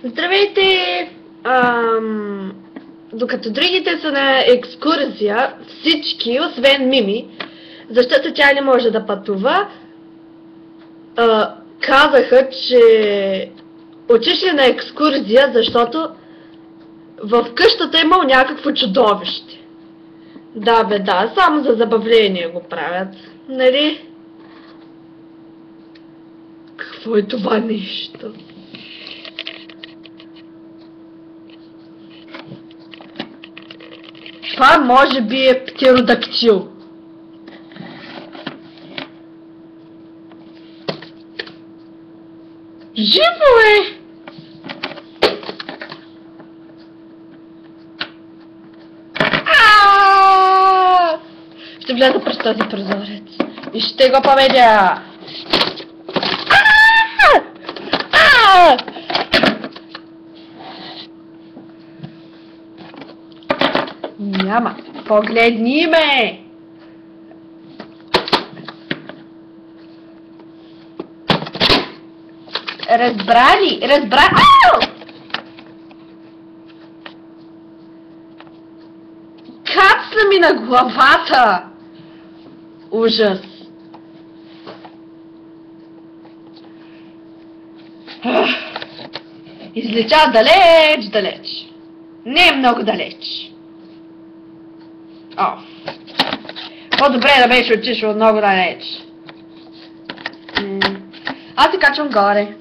Здравейте! Докато другите са на екскурзия, всички, освен Мими, защото тя не може да пътува, казаха, че отишли на екскурзия, защото в къщата имал някакво чудовище. Да бе, да, само за забавление го правят, нали? Какво е това нещо? Това може би е птеродактил. Живо е! Ще вляза през този прозорец и ще го поведя. Няма. Погледни ме! Разбрали? Кацна ми на главата! Ужас! Излетя далеч. Не е много далеч. По-добре да беше отишъл много далеч. Аз се качвам горе.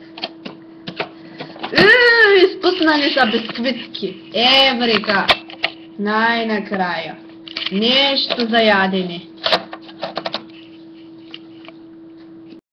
Изпуснали са бисквитки. Еврика! Най-накрая. Нещо за ядене.